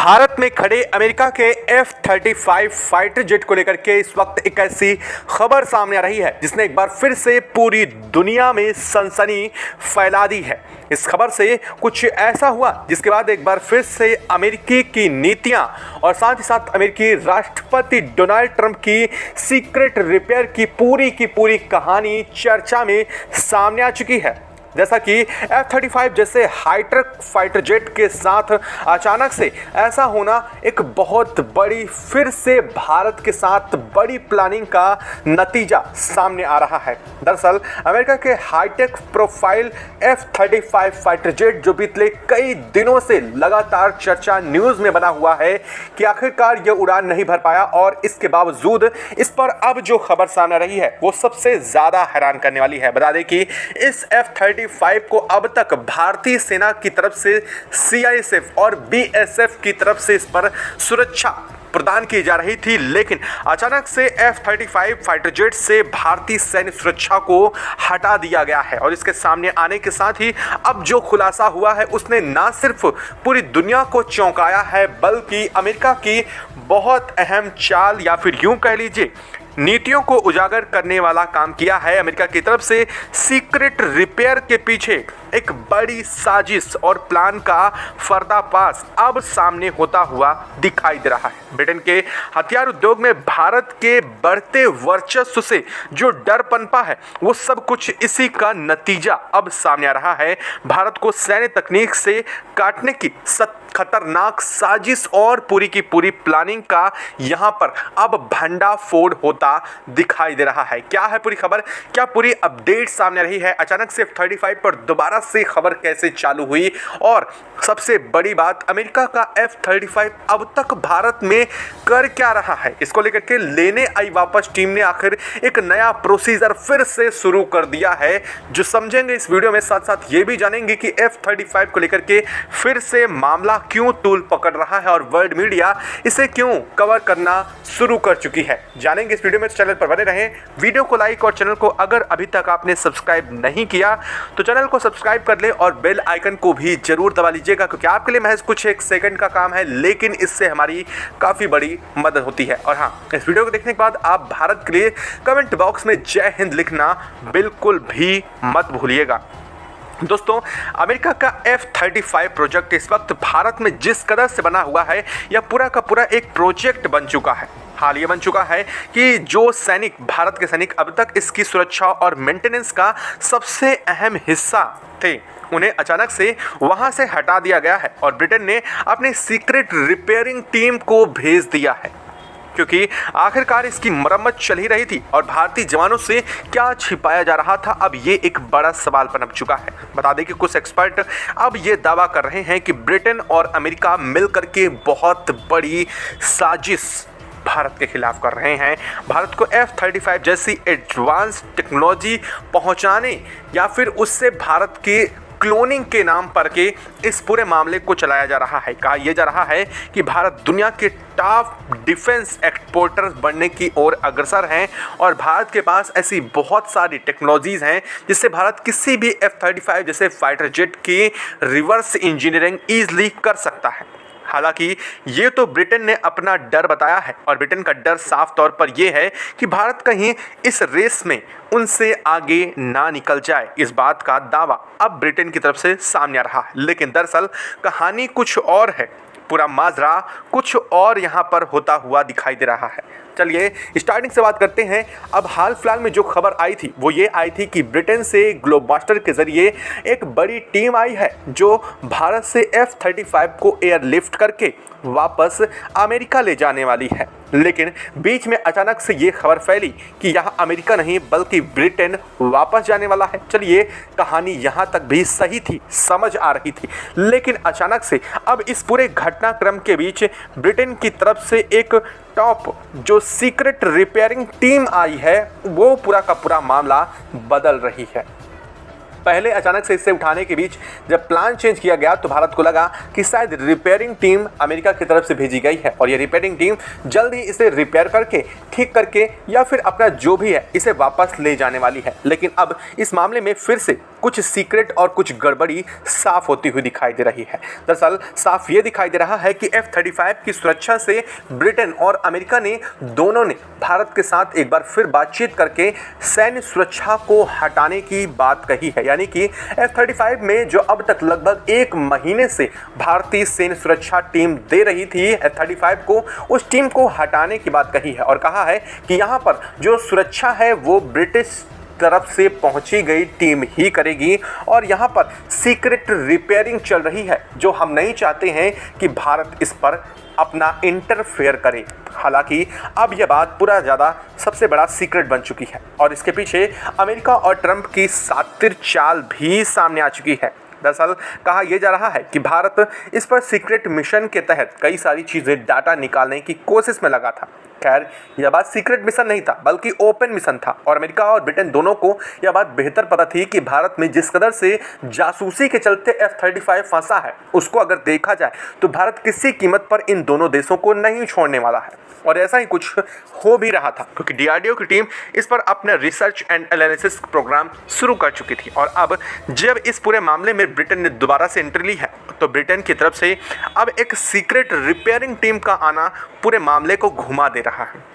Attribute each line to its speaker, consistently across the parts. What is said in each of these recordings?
Speaker 1: भारत में खड़े अमेरिका के F-35 फाइटर जेट को लेकर के इस वक्त एक ऐसी खबर सामने आ रही है जिसने एक बार फिर से पूरी दुनिया में सनसनी फैला दी है। इस खबर से कुछ ऐसा हुआ जिसके बाद एक बार फिर से अमेरिकी की नीतियां और साथ ही साथ अमेरिकी राष्ट्रपति डोनाल्ड ट्रंप की सीक्रेट रिपेयर की पूरी कहानी चर्चा में सामने आ चुकी है। जैसा कि F-35 जैसे हाईटेक फाइटर जेट के साथ अचानक से ऐसा होना एक बहुत बड़ी फिर से भारत के साथ बड़ी प्लानिंग का नतीजा सामने आ रहा है। दरअसल अमेरिका के hi tech profile F-35 fighter jet जो बीते कई दिनों से लगातार चर्चा न्यूज में बना हुआ है कि आखिरकार यह उड़ान नहीं भर पाया और इसके बावजूद इस पर अब जो खबर सामने आ रही है वो सबसे ज्यादा हैरान करने वाली है। बता दें कि इस F-35 को अब तक भारतीय सेना की तरफ से CISF और BSF की तरफ से इस पर सुरक्षा प्रदान की जा रही थी, लेकिन अचानक से F-35 फाइटर जेट से भारतीय सैन्य सुरक्षा को हटा दिया गया है। और इसके सामने आने के साथ ही अब जो खुलासा हुआ है उसने ना सिर्फ पूरी दुनिया को चौंकाया है बल्कि अमेरिका की बहुत अहम चाल या फिर यूं कह लीजिए नीतियों को उजागर करने वाला काम किया है। अमेरिका की तरफ से सीक्रेट रिपेयर के पीछे एक बड़ी साजिश और प्लान का पर्दाफाश अब सामने होता हुआ दिखाई दे रहा है। ब्रिटेन के हथियार उद्योग में भारत के बढ़ते वर्चस्व से जो डर पनपा है वो सब कुछ इसी का नतीजा अब सामने आ रहा है। भारत को सैन्य तकनीक से काटने की खतरनाक साजिश और पूरी की पूरी प्लानिंग का यहां पर अब भंडाफोड़ होता दिखाई दे रहा है। क्या है पूरी खबर, क्या पूरी अपडेट सामने आ रही है, अचानक से F-35 पर दोबारा से खबर कैसे चालू हुई और सबसे बड़ी बात अमेरिका का F-35 अब तक भारत में कर क्या रहा है, इसको लेकर के लेने आई वापस टीम ने आखिर एक नया प्रोसीजर फिर से शुरू कर दिया है जो समझेंगे इस वीडियो में। साथ साथ ये भी जानेंगे कि F-35 को लेकर के फिर से मामला क्यों तूल पकड़ रहा है और वर्ल्ड मीडिया इसे क्यों कवर करना शुरू कर चुकी है, जानेंगे इस वीडियो में। चैनल पर बने रहें, वीडियो को लाइक और चैनल को अगर अभी तक आपने सब्सक्राइब नहीं किया तो चैनल को सब्सक्राइब कर ले और बेल आइकन को भी जरूर दबा लीजिएगा क्योंकि आपके लिए महज कुछ एक सेकंड का काम है लेकिन इससे हमारी काफ़ी बड़ी मदद होती है। और हाँ, इस वीडियो को देखने के बाद आप भारत के लिए कमेंट बॉक्स में जय हिंद लिखना बिल्कुल भी मत भूलिएगा। दोस्तों, अमेरिका का F-35 प्रोजेक्ट इस वक्त भारत में जिस कदर से बना हुआ है यह पूरा का पूरा एक प्रोजेक्ट बन चुका है। हाल ये बन चुका है कि जो सैनिक भारत के सैनिक अब तक इसकी सुरक्षा और मेंटेनेंस का सबसे अहम हिस्सा थे उन्हें अचानक से वहां से हटा दिया गया है और ब्रिटेन ने अपनी सीक्रेट रिपेयरिंग टीम को भेज दिया है क्योंकि आखिरकार इसकी मरम्मत चल ही रही थी और भारतीय जवानों से क्या छिपाया जा रहा था, अब ये एक बड़ा सवाल पनप चुका है। बता दें कि कुछ एक्सपर्ट अब ये दावा कर रहे हैं कि ब्रिटेन और अमेरिका मिलकर के बहुत बड़ी साजिश भारत के खिलाफ कर रहे हैं। भारत को F-35 जैसी एडवांस टेक्नोलॉजी पहुंचाने या फिर उससे भारत के क्लोनिंग के नाम पर के इस पूरे मामले को चलाया जा रहा है। कहा यह जा रहा है कि भारत दुनिया के टॉप डिफेंस एक्सपोर्टर बनने की ओर अग्रसर हैं और भारत के पास ऐसी बहुत सारी टेक्नोलॉजीज़ हैं जिससे भारत किसी भी F-35 जैसे फाइटर जेट की रिवर्स इंजीनियरिंग ईजिली कर सकता है। हालांकि ये तो ब्रिटेन ने अपना डर बताया है और ब्रिटेन का डर साफ तौर पर यह है कि भारत कहीं इस रेस में उनसे आगे ना निकल जाए। इस बात का दावा अब ब्रिटेन की तरफ से सामने आ रहा है, लेकिन दरअसल कहानी कुछ और है, पूरा माजरा कुछ और यहाँ पर होता हुआ दिखाई दे रहा है। चलिए स्टार्टिंग से बात करते हैं। अब हाल फिलहाल में जो खबर आई थी वो ये आई थी कि ब्रिटेन से ग्लोबमास्टर के जरिए एक बड़ी टीम आई है जो भारत से F-35 को एयरलिफ्ट करके वापस अमेरिका ले जाने वाली है। लेकिन बीच में अचानक से ये खबर फैली कि यहाँ अमेरिका नहीं बल्कि ब्रिटेन वापस जाने वाला है। चलिए कहानी यहाँ तक भी सही थी, समझ आ रही थी, लेकिन अचानक से अब इस पूरे घटनाक्रम के बीच ब्रिटेन की तरफ से एक टॉप जो सीक्रेट रिपेयरिंग टीम आई है वो पूरा का पूरा मामला बदल रही है। पहले अचानक से इसे उठाने के बीच जब प्लान चेंज किया गया तो भारत को लगा कि शायद रिपेयरिंग टीम अमेरिका की तरफ से भेजी गई है और ये रिपेयरिंग टीम जल्द ही इसे रिपेयर करके ठीक करके या फिर अपना जो भी है इसे वापस ले जाने वाली है। लेकिन अब इस मामले में फिर से कुछ सीक्रेट और कुछ गड़बड़ी साफ होती हुई दिखाई दे रही है। दरअसल साफ ये दिखाई दे रहा है कि F-35 की सुरक्षा से ब्रिटेन और अमेरिका ने दोनों ने भारत के साथ एक बार फिर बातचीत करके सैन्य सुरक्षा को हटाने की बात कही है। यानी कि F-35 में जो अब तक लगभग 1 महीने से भारतीय सैन्य सुरक्षा टीम दे रही थी F-35 को, उस टीम को हटाने की बात कही है और कहा है कि यहाँ पर जो सुरक्षा है वो ब्रिटिश तरफ से पहुंची गई टीम ही करेगी और यहाँ पर सीक्रेट रिपेयरिंग चल रही है जो हम नहीं चाहते हैं कि भारत इस पर अपना इंटरफेयर करे। हालांकि अब यह बात पूरा ज़्यादा सबसे बड़ा सीक्रेट बन चुकी है और इसके पीछे अमेरिका और ट्रंप की सातिर चाल भी सामने आ चुकी है। दरअसल कहा यह जा रहा है कि भारत इस पर सीक्रेट मिशन के तहत कई सारी चीज़ें डाटा निकालने की कोशिश में लगा था। खैर यह बात सीक्रेट मिशन नहीं था बल्कि ओपन मिशन था और अमेरिका और ब्रिटेन दोनों को यह बात बेहतर पता थी कि भारत में जिस कदर से जासूसी के चलते F-35 फंसा है उसको अगर देखा जाए तो भारत किसी कीमत पर इन दोनों देशों को नहीं छोड़ने वाला है। और ऐसा ही कुछ हो भी रहा था क्योंकि DRDO की टीम इस पर अपने रिसर्च एंड एनालिसिस प्रोग्राम शुरू कर चुकी थी और अब जब इस पूरे मामले में ब्रिटेन ने दोबारा से एंट्री ली है तो ब्रिटेन की तरफ से अब एक सीक्रेट रिपेयरिंग टीम का आना पूरे मामले को घुमा दे रहा है।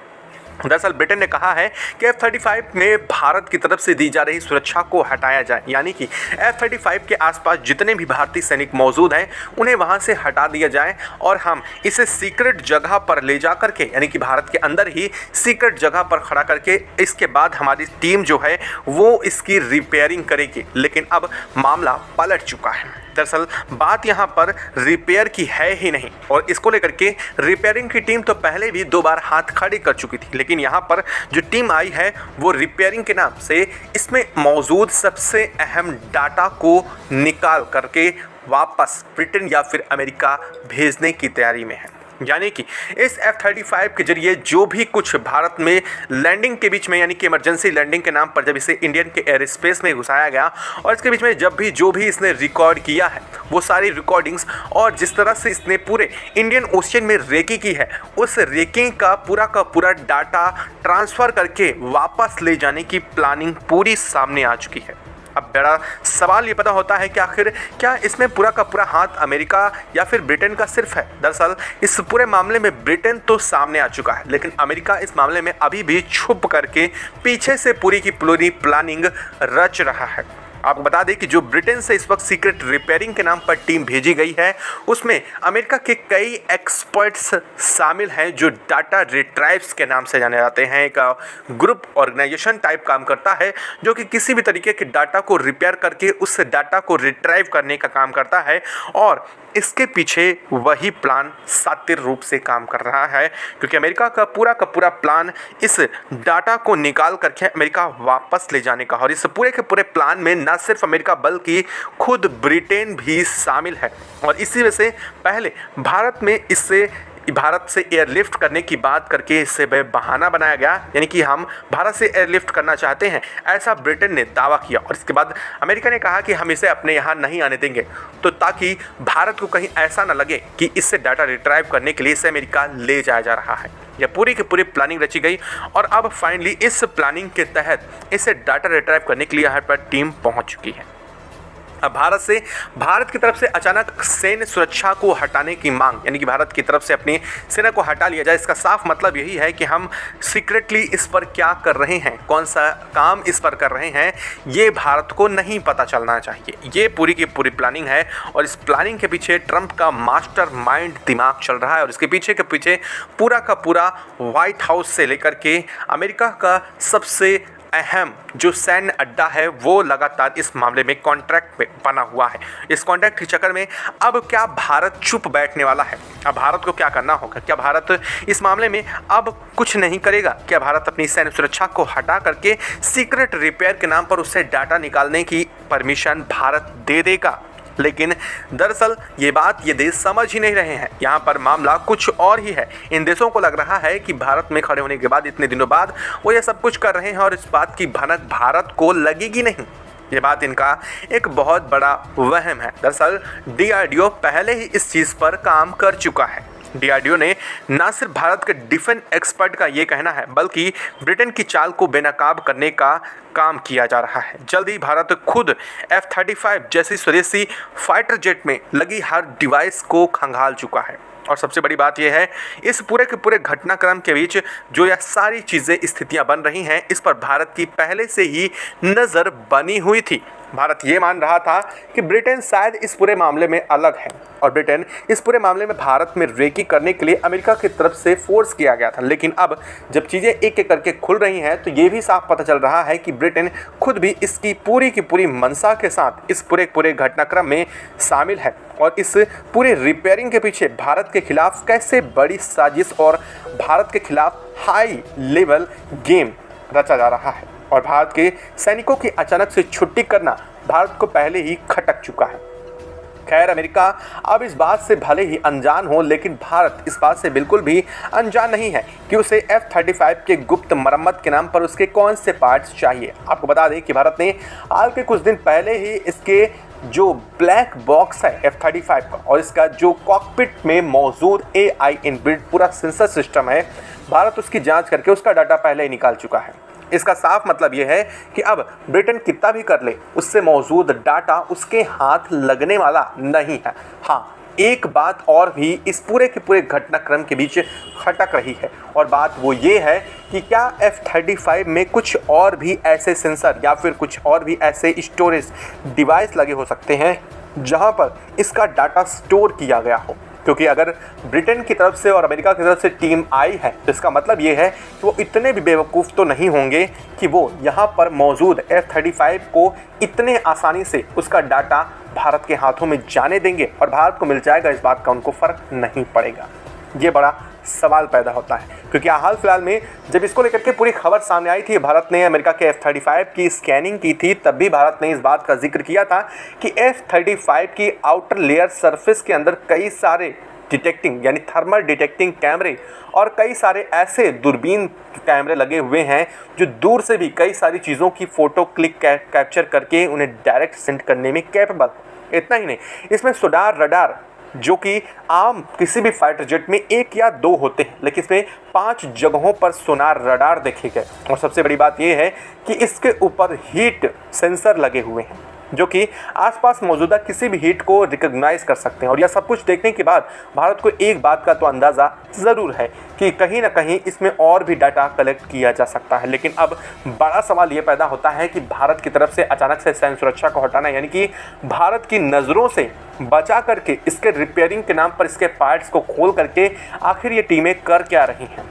Speaker 1: दरअसल ब्रिटेन ने कहा है कि F-35 में भारत की तरफ से दी जा रही सुरक्षा को हटाया जाए, यानी कि F-35 के आसपास जितने भी भारतीय सैनिक मौजूद हैं उन्हें वहां से हटा दिया जाए और हम इसे सीक्रेट जगह पर ले जा करके, यानी कि भारत के अंदर ही सीक्रेट जगह पर खड़ा करके इसके बाद हमारी टीम जो है वो इसकी रिपेयरिंग करेगी। लेकिन अब मामला पलट चुका है। दरअसल बात यहाँ पर रिपेयर की है ही नहीं और इसको लेकर के रिपेयरिंग की टीम तो पहले भी 2 बार हाथ खड़े कर चुकी थी, लेकिन यहाँ पर जो टीम आई है वो रिपेयरिंग के नाम से इसमें मौजूद सबसे अहम डाटा को निकाल करके वापस ब्रिटेन या फिर अमेरिका भेजने की तैयारी में है। यानी कि इस F-35 के जरिए जो भी कुछ भारत में लैंडिंग के बीच में, यानी कि इमरजेंसी लैंडिंग के नाम पर जब इसे इंडियन के एयर स्पेस में घुसाया गया और इसके बीच में जब भी जो भी इसने रिकॉर्ड किया है वो सारी रिकॉर्डिंग्स और जिस तरह से इसने पूरे इंडियन ओशियन में रेकी की है उस रेकिंग का पूरा डाटा ट्रांसफ़र करके वापस ले जाने की प्लानिंग पूरी सामने आ चुकी है। अब बड़ा सवाल ये पता होता है कि आखिर क्या इसमें पूरा का पूरा हाथ अमेरिका या फिर ब्रिटेन का सिर्फ है। दरअसल इस पूरे मामले में ब्रिटेन तो सामने आ चुका है लेकिन अमेरिका इस मामले में अभी भी छुप करके पीछे से पूरी की पूरी प्लानिंग रच रहा है। आपको बता दें कि जो ब्रिटेन से इस वक्त सीक्रेट रिपेयरिंग के नाम पर टीम भेजी गई है उसमें अमेरिका के कई एक्सपर्ट्स शामिल हैं जो डाटा रिट्राइव्स के नाम से जाने जाते हैं। एक ग्रुप ऑर्गेनाइजेशन टाइप काम करता है जो कि किसी भी तरीके के डाटा को रिपेयर करके उस डाटा को रिट्राइव करने का काम करता है और इसके पीछे वही प्लान सातिर रूप से काम कर रहा है क्योंकि अमेरिका का पूरा प्लान इस डाटा को निकाल करके अमेरिका वापस ले जाने का। और इस पूरे के पूरे प्लान में न सिर्फ अमेरिका बल्कि खुद ब्रिटेन भी शामिल है और इसी वजह से पहले भारत से एयरलिफ्ट करने की बात करके इससे बहाना बनाया गया, यानी कि हम भारत से एयरलिफ्ट करना चाहते हैं, ऐसा ब्रिटेन ने दावा किया। और इसके बाद अमेरिका ने कहा कि हम इसे अपने यहाँ नहीं आने देंगे, तो ताकि भारत को कहीं ऐसा ना लगे कि इससे डाटा रिट्राइव करने के लिए इसे अमेरिका ले जाया जा रहा है। यह पूरी की पूरी प्लानिंग रची गई और अब फाइनली इस प्लानिंग के तहत इसे डाटा रिट्राइव करने के लिए यहाँ पर टीम पहुँच चुकी है। अब भारत की तरफ से अचानक सैन्य सुरक्षा को हटाने की मांग, यानी कि भारत की तरफ से अपनी सेना को हटा लिया जाए, इसका साफ मतलब यही है कि हम सीक्रेटली इस पर क्या कर रहे हैं, कौन सा काम इस पर कर रहे हैं, ये भारत को नहीं पता चलना चाहिए। ये पूरी की पूरी प्लानिंग है और इस प्लानिंग के पीछे ट्रंप का मास्टरमाइंड दिमाग चल रहा है और इसके पीछे के पीछे पूरा का पूरा व्हाइट हाउस से लेकर के अमेरिका का सबसे अहम जो सैन्य अड्डा है वो लगातार इस मामले में कॉन्ट्रैक्ट पे बना हुआ है। इस कॉन्ट्रैक्ट के चक्कर में अब क्या भारत चुप बैठने वाला है? अब भारत को क्या करना होगा? क्या भारत इस मामले में अब कुछ नहीं करेगा? क्या भारत अपनी सैन्य सुरक्षा को हटा करके सीक्रेट रिपेयर के नाम पर उससे डाटा निकालने की परमिशन भारत दे देगा? लेकिन दरअसल ये देश समझ ही नहीं रहे हैं। यहाँ पर मामला कुछ और ही है। इन देशों को लग रहा है कि भारत में खड़े होने के बाद इतने दिनों बाद वो ये सब कुछ कर रहे हैं और इस बात की भनक भारत को लगेगी नहीं। ये बात इनका एक बहुत बड़ा वहम है। दरअसल DRDO पहले ही इस चीज़ पर काम कर चुका है। DRDO ने न सिर्फ भारत के डिफेंस एक्सपर्ट का ये कहना है, बल्कि ब्रिटेन की चाल को बेनकाब करने का काम किया जा रहा है। जल्द ही भारत खुद F-35 जैसी स्वदेशी फाइटर जेट में लगी हर डिवाइस को खंगाल चुका है। और सबसे बड़ी बात यह है, इस पूरे के पूरे घटनाक्रम के बीच जो यह सारी चीज़ें स्थितियां बन रही हैं, इस पर भारत की पहले से ही नज़र बनी हुई थी। भारत ये मान रहा था कि ब्रिटेन शायद इस पूरे मामले में अलग है और ब्रिटेन इस पूरे मामले में भारत में रेकी करने के लिए अमेरिका की तरफ से फोर्स किया गया था। लेकिन अब जब चीज़ें एक एक करके खुल रही हैं, तो ये भी साफ पता चल रहा है कि ब्रिटेन खुद भी इसकी पूरी की पूरी मंशा के साथ इस पूरे घटनाक्रम में शामिल है और इस पूरे रिपेयरिंग के पीछे भारत के खिलाफ कैसे बड़ी साजिश और भारत के खिलाफ हाई लेवल गेम रचा जा रहा है। और भारत के सैनिकों की अचानक से छुट्टी करना भारत को पहले ही खटक चुका है। खैर, अमेरिका अब इस बात से भले ही अनजान हो, लेकिन भारत इस बात से बिल्कुल भी अनजान नहीं है कि उसे F-35 के गुप्त मरम्मत के नाम पर उसके कौन से पार्ट्स चाहिए। आपको बता दें कि भारत ने हाल के कुछ दिन पहले ही इसके जो ब्लैक बॉक्स है F-35 का और इसका जो कॉकपिट में मौजूद AI इनबिल्ट पूरा सेंसर सिस्टम है, भारत उसकी जाँच करके उसका डाटा पहले ही निकाल चुका है। इसका साफ मतलब यह है कि अब ब्रिटेन कितना भी कर ले, उससे मौजूद डाटा उसके हाथ लगने वाला नहीं है। हाँ, एक बात और भी इस पूरे के पूरे घटनाक्रम के बीच खटक रही है और बात वो ये है कि क्या F-35 में कुछ और भी ऐसे सेंसर या फिर कुछ और भी ऐसे स्टोरेज डिवाइस लगे हो सकते हैं जहां पर इसका डाटा स्टोर किया गया हो। क्योंकि अगर ब्रिटेन की तरफ से और अमेरिका की तरफ से टीम आई है, तो इसका मतलब ये है कि वो इतने भी बेवकूफ़ तो नहीं होंगे कि वो यहाँ पर मौजूद F-35 को इतने आसानी से उसका डाटा भारत के हाथों में जाने देंगे और भारत को मिल जाएगा, इस बात का उनको फ़र्क नहीं पड़ेगा। ये बड़ा सवाल पैदा होता है क्योंकि हाल फिलहाल में जब इसको लेकर के पूरी खबर सामने आई थी, भारत ने अमेरिका के F-35 की स्कैनिंग की थी, तब भी भारत ने इस बात का जिक्र किया था कि F-35 की आउटर लेयर सरफेस के अंदर कई सारे डिटेक्टिंग यानी थर्मल डिटेक्टिंग कैमरे और कई सारे ऐसे दूरबीन कैमरे लगे हुए हैं जो दूर से भी कई सारी चीज़ों की फ़ोटो क्लिक कैप्चर करके उन्हें डायरेक्ट सेंड करने में कैपेबल। इतना ही नहीं, इसमें सोनार रडार जो कि आम किसी भी फाइटर जेट में 1 या 2 होते हैं, लेकिन इसमें 5 जगहों पर सोनार रडार देखे गए। और सबसे बड़ी बात यह है कि इसके ऊपर हीट सेंसर लगे हुए हैं जो कि आसपास मौजूदा किसी भी हीट को रिकॉग्नाइज कर सकते हैं। और यह सब कुछ देखने के बाद भारत को एक बात का तो अंदाज़ा ज़रूर है कि कहीं ना कहीं इसमें और भी डाटा कलेक्ट किया जा सकता है। लेकिन अब बड़ा सवाल ये पैदा होता है कि भारत की तरफ से अचानक से सैन्य सुरक्षा को हटाना, यानी कि भारत की नज़रों से बचा करके इसके रिपेयरिंग के नाम पर इसके पार्ट्स को खोल करके आखिर ये टीमें कर क्या रही हैं?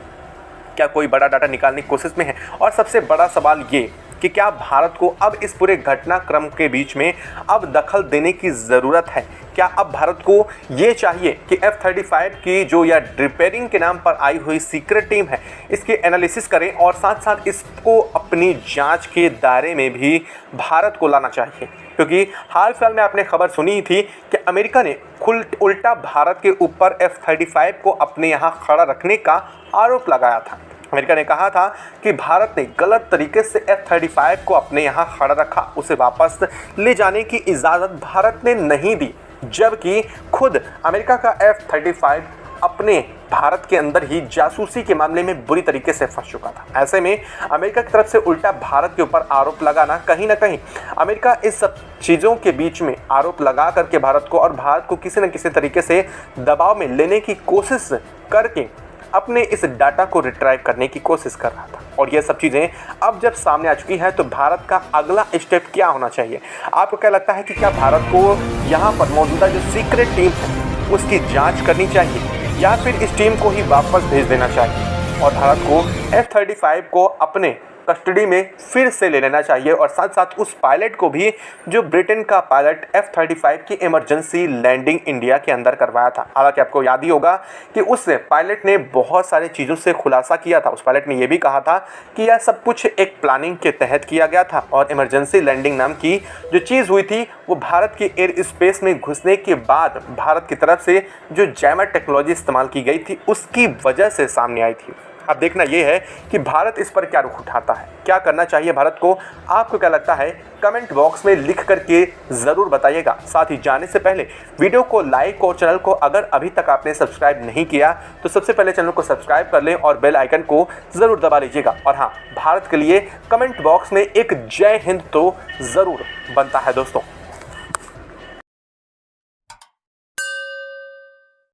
Speaker 1: क्या कोई बड़ा डाटा निकालने की कोशिश में है? और सबसे बड़ा सवाल ये कि क्या भारत को अब इस पूरे घटनाक्रम के बीच में अब दखल देने की ज़रूरत है? क्या अब भारत को ये चाहिए कि F-35 की जो या रिपेयरिंग के नाम पर आई हुई सीक्रेट टीम है, इसकी एनालिसिस करें और साथ साथ इसको अपनी जांच के दायरे में भी भारत को लाना चाहिए? क्योंकि हाल फिलहाल में आपने खबर सुनी ही थी कि अमेरिका ने उल्टा भारत के ऊपर F-35 को अपने यहाँ खड़ा रखने का आरोप लगाया था। अमेरिका ने कहा था कि भारत ने गलत तरीके से F-35 को अपने यहाँ खड़ा रखा, उसे वापस ले जाने की इजाज़त भारत ने नहीं दी, जबकि खुद अमेरिका का F-35 अपने भारत के अंदर ही जासूसी के मामले में बुरी तरीके से फंस चुका था। ऐसे में अमेरिका की तरफ से उल्टा भारत के ऊपर आरोप लगाना, कहीं ना कहीं अमेरिका इस सब चीज़ों के बीच में आरोप लगा करके भारत को किसी न किसी तरीके से दबाव में लेने की कोशिश करके अपने इस डाटा को रिट्राइव करने की कोशिश कर रहा था। और ये सब चीज़ें अब जब सामने आ चुकी हैं, तो भारत का अगला स्टेप क्या होना चाहिए? आपको क्या लगता है कि क्या भारत को यहाँ पर मौजूदा जो सीक्रेट टीम है उसकी जांच करनी चाहिए या फिर इस टीम को ही वापस भेज देना चाहिए और भारत को F-35 को अपने कस्टडी में फिर से ले लेना चाहिए और साथ साथ उस पायलट को भी जो ब्रिटेन का पायलट F-35 की इमरजेंसी लैंडिंग इंडिया के अंदर करवाया था? हालांकि आपको याद ही होगा कि उस पायलट ने बहुत सारी चीज़ों से खुलासा किया था। उस पायलट ने यह भी कहा था कि यह सब कुछ एक प्लानिंग के तहत किया गया था और इमरजेंसी लैंडिंग नाम की जो चीज़ हुई थी वो भारत के एयर स्पेस में घुसने के बाद भारत की तरफ से जो जैमर टेक्नोलॉजी इस्तेमाल की गई थी उसकी वजह से सामने आई थी। अब देखना यह है कि भारत इस पर क्या रुख उठाता है, क्या करना चाहिए भारत को। आपको क्या लगता है कमेंट बॉक्स में लिख करके ज़रूर बताइएगा। साथ ही जाने से पहले वीडियो को लाइक और चैनल को अगर अभी तक आपने सब्सक्राइब नहीं किया तो सबसे पहले चैनल को सब्सक्राइब कर लें और बेल आइकन को ज़रूर दबा लीजिएगा। और हाँ, भारत के लिए कमेंट बॉक्स में एक जय हिंद तो ज़रूर बनता है दोस्तों।